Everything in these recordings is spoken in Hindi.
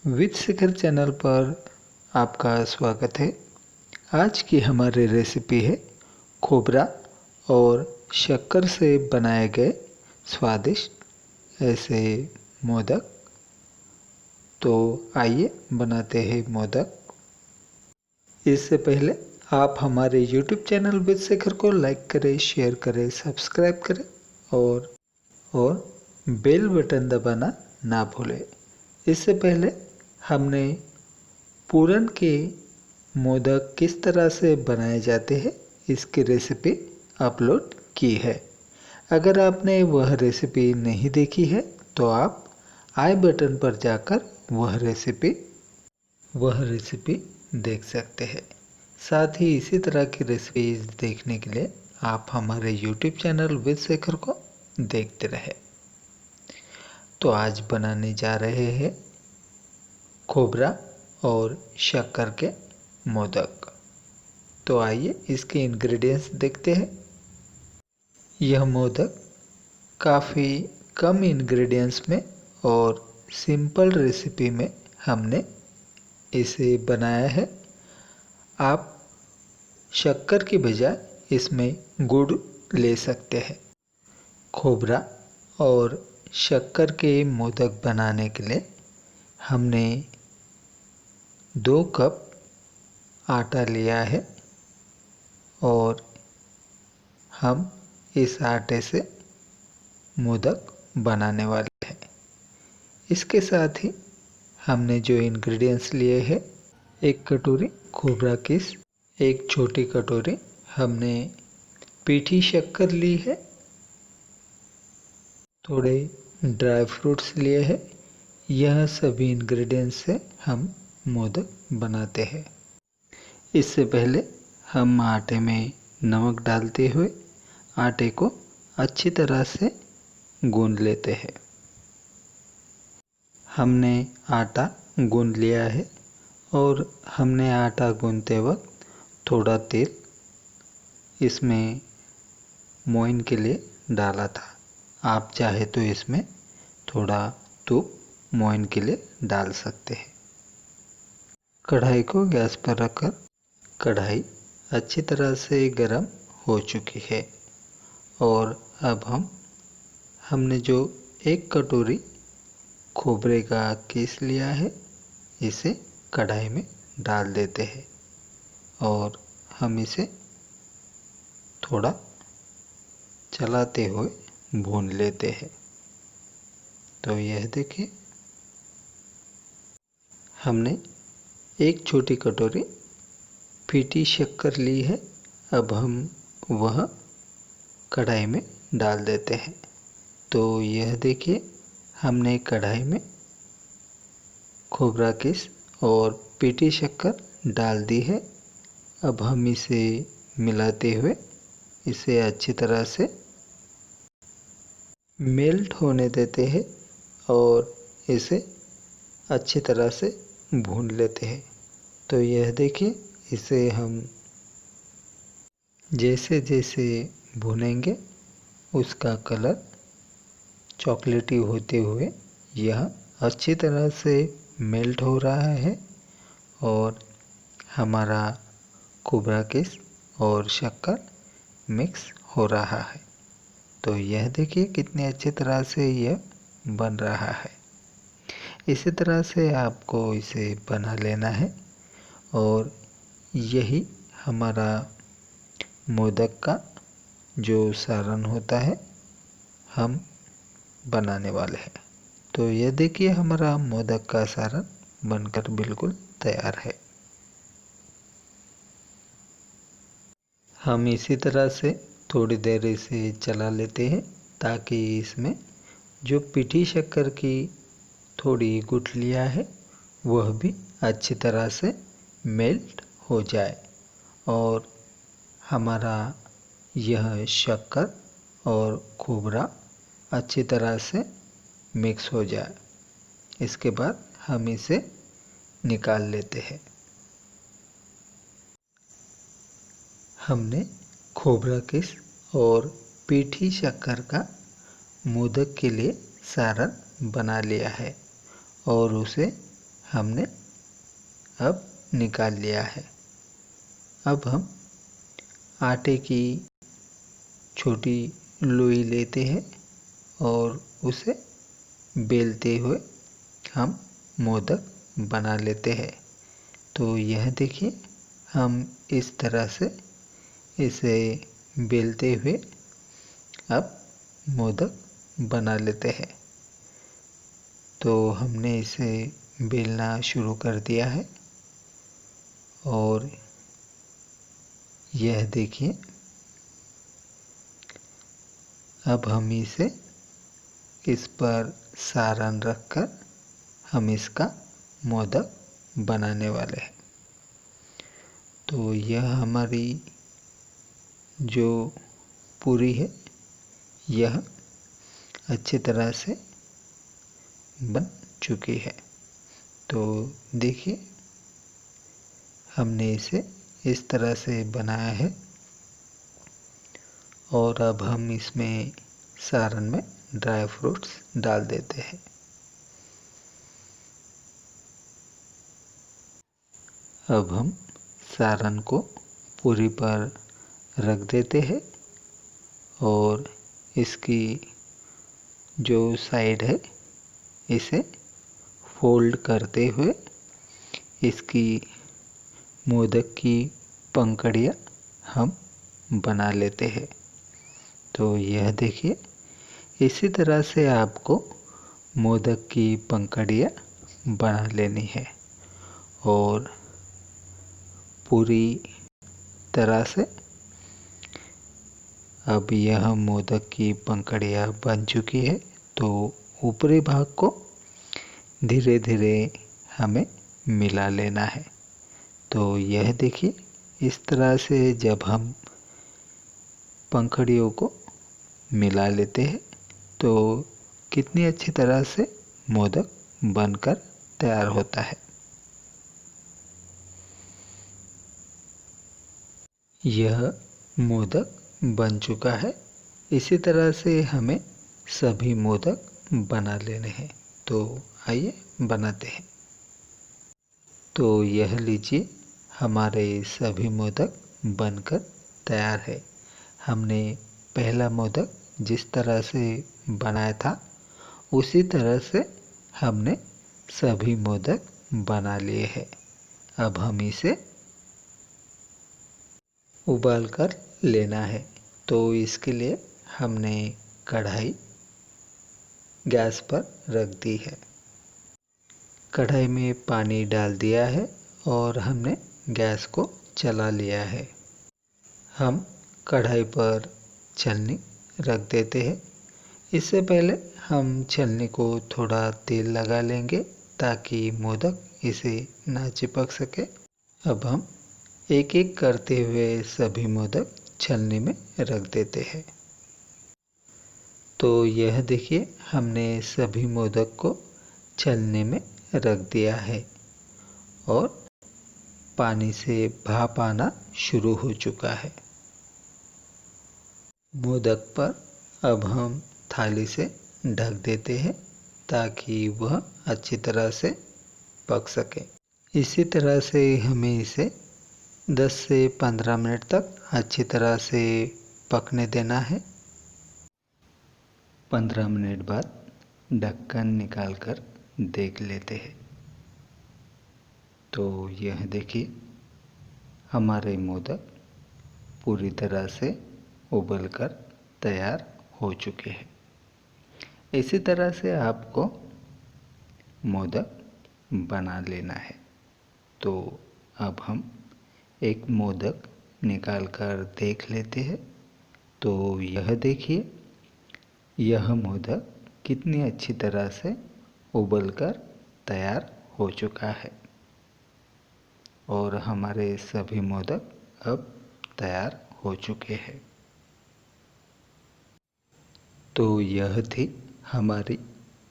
विद शिखर चैनल पर आपका स्वागत है। आज की हमारी रेसिपी है खोबरा और शक्कर से बनाए गए स्वादिष्ट ऐसे मोदक। तो आइए बनाते हैं मोदक। इससे पहले आप हमारे YouTube चैनल विद शिखर को लाइक करें, शेयर करें, सब्सक्राइब करें और बेल बटन दबाना ना भूलें। इससे पहले हमने पूरन के मोदक किस तरह से बनाए जाते हैं इसकी रेसिपी अपलोड की है। अगर आपने वह रेसिपी नहीं देखी है तो आप आई बटन पर जाकर वह रेसिपी देख सकते हैं। साथ ही इसी तरह की रेसिपीज देखने के लिए आप हमारे YouTube चैनल विद शिखर को देखते रहे। तो आज बनाने जा रहे हैं खोबरा और शक्कर के मोदक। तो आइए इसके इंग्रेडिएंट्स देखते हैं। यह मोदक काफ़ी कम इंग्रेडिएंट्स में और सिंपल रेसिपी में हमने इसे बनाया है। आप शक्कर की बजाय इसमें गुड़ ले सकते हैं। खोबरा और शक्कर के मोदक बनाने के लिए हमने 2 कप आटा लिया है और हम इस आटे से मोदक बनाने वाले हैं। इसके साथ ही हमने जो इंग्रेडिएंट्स लिए हैं, 1 कटोरी खोबरा किस, 1 छोटी कटोरी हमने पीठी शक्कर ली है, थोड़े ड्राई फ्रूट्स लिए हैं। यह सभी इंग्रेडिएंट्स से हम मोदक बनाते हैं। इससे पहले हम आटे में नमक डालते हुए आटे को अच्छी तरह से गूंद लेते हैं। हमने आटा गूंद लिया है और हमने आटा गूंदते वक्त थोड़ा तेल इसमें मोइन के लिए डाला था। आप चाहे तो इसमें थोड़ा तुप मोइन के लिए डाल सकते हैं। कढ़ाई को गैस पर रखकर कढ़ाई अच्छी तरह से गर्म हो चुकी है और अब हमने जो 1 कटोरी खोबरे का किस लिया है इसे कढ़ाई में डाल देते हैं और हम इसे थोड़ा चलाते हुए भून लेते हैं। तो यह देखिए, हमने 1 छोटी कटोरी पीठी शक्कर ली है। अब हम वह कढ़ाई में डाल देते हैं। तो यह देखिए, हमने कढ़ाई में खोबरा किस और पीठी शक्कर डाल दी है। अब हम इसे मिलाते हुए इसे अच्छी तरह से मेल्ट होने देते हैं और इसे अच्छी तरह से भून लेते हैं। तो यह देखिए, इसे हम जैसे जैसे भूनेंगे उसका कलर चॉकलेटी होते हुए यह अच्छी तरह से मेल्ट हो रहा है और हमारा खोबरा किस और शक्कर मिक्स हो रहा है। तो यह देखिए कितनी अच्छी तरह से यह बन रहा है। इसी तरह से आपको इसे बना लेना है और यही हमारा मोदक का जो सारण होता है हम बनाने वाले हैं। तो यह देखिए, हमारा मोदक का सारण बनकर बिल्कुल तैयार है। हम इसी तरह से थोड़ी देर इसे चला लेते हैं ताकि इसमें जो पीठी शक्कर की थोड़ी गुठलियाँ है वह भी अच्छी तरह से मेल्ट हो जाए और हमारा यह शक्कर और खोबरा अच्छी तरह से मिक्स हो जाए। इसके बाद हम इसे निकाल लेते हैं। हमने खोबरा किस और पीठी शक्कर का मोदक के लिए सारण बना लिया है और उसे हमने अब निकाल लिया है। अब हम आटे की छोटी लोई लेते हैं और उसे बेलते हुए हम मोदक बना लेते हैं। तो यह देखिए, हम इस तरह से इसे बेलते हुए अब मोदक बना लेते हैं। तो हमने इसे बेलना शुरू कर दिया है और यह देखिए, अब हम इसे इस पर सारन रखकर हम इसका मोदक बनाने वाले हैं। तो यह हमारी जो पूरी है यह अच्छी तरह से बन चुकी है। तो देखिए, हमने इसे इस तरह से बनाया है और अब हम इसमें सारन में ड्राई फ्रूट्स डाल देते हैं। अब हम सारन को पूरी पर रख देते हैं और इसकी जो साइड है इसे फोल्ड करते हुए इसकी मोदक की पंखुड़ियाँ हम बना लेते हैं। तो यह देखिए, इसी तरह से आपको मोदक की पंखुड़ियाँ बना लेनी है और पूरी तरह से अब यह मोदक की पंखुड़ियाँ बन चुकी है। तो ऊपरी भाग को धीरे धीरे हमें मिला लेना है। तो यह देखिए, इस तरह से जब हम पंखुड़ियों को मिला लेते हैं तो कितनी अच्छी तरह से मोदक बनकर तैयार होता है। यह मोदक बन चुका है। इसी तरह से हमें सभी मोदक बना लेने हैं। तो आइए बनाते हैं। तो यह लीजिए, हमारे सभी मोदक बनकर तैयार है। हमने पहला मोदक जिस तरह से बनाया था उसी तरह से हमने सभी मोदक बना लिए हैं। अब हम इसे उबाल कर लेना है। तो इसके लिए हमने कढ़ाई गैस पर रख दी है। कढ़ाई में पानी डाल दिया है और हमने गैस को चला लिया है। हम कढ़ाई पर छलनी रख देते हैं। इससे पहले हम छलनी को थोड़ा तेल लगा लेंगे ताकि मोदक इसे ना चिपक सके। अब हम एक एक करते हुए सभी मोदक छलनी में रख देते हैं। तो यह देखिए, हमने सभी मोदक को छलनी में रख दिया है और पानी से भाप आना शुरू हो चुका है। मोदक पर अब हम थाली से ढक देते हैं ताकि वह अच्छी तरह से पक सके। इसी तरह से हमें इसे 10 से 15 मिनट तक अच्छी तरह से पकने देना है। 15 मिनट बाद ढक्कन निकालकर देख लेते हैं। तो यह देखिए, हमारे मोदक पूरी तरह से उबलकर तैयार हो चुके हैं। इसी तरह से आपको मोदक बना लेना है। तो अब हम एक मोदक निकाल कर देख लेते हैं। तो यह देखिए, यह मोदक कितनी अच्छी तरह से उबलकर तैयार हो चुका है और हमारे सभी मोदक अब तैयार हो चुके हैं। तो यह थी हमारी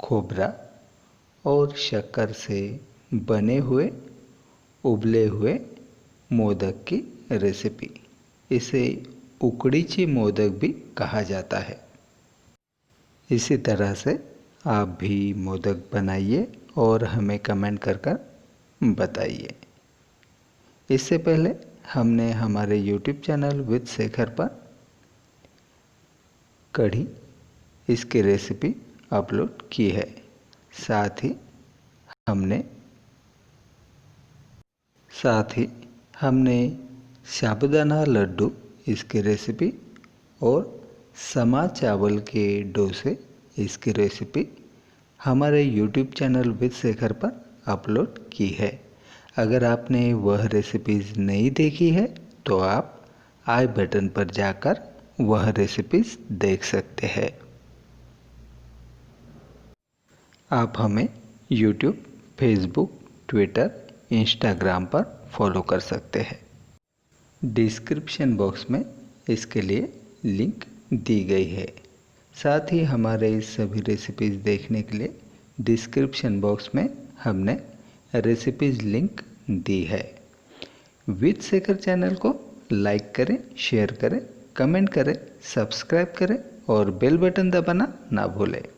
खोबरा और शक्कर से बने हुए उबले हुए मोदक की रेसिपी। इसे उकड़ीची मोदक भी कहा जाता है। इसी तरह से आप भी मोदक बनाइए और हमें कमेंट कर बताइए। इससे पहले हमने हमारे YouTube चैनल विद शेखर पर कढ़ी इसकी रेसिपी अपलोड की है। साथ ही हमने साबूदाना लड्डू इसकी रेसिपी और समा चावल के डोसे इसकी रेसिपी हमारे YouTube चैनल विद शेखर पर अपलोड की है। अगर आपने वह रेसिपीज़ नहीं देखी है तो आप आई बटन पर जाकर वह रेसिपीज़ देख सकते हैं। आप हमें YouTube, Facebook, ट्विटर, इंस्टाग्राम पर फॉलो कर सकते हैं। डिस्क्रिप्शन बॉक्स में इसके लिए लिंक दी गई है। साथ ही हमारे इस सभी रेसिपीज़ देखने के लिए डिस्क्रिप्शन बॉक्स में हमने रेसिपीज़ लिंक दी है। विद शेखर चैनल को लाइक करें, शेयर करें, कमेंट करें, सब्सक्राइब करें और बेल बटन दबाना ना भूलें।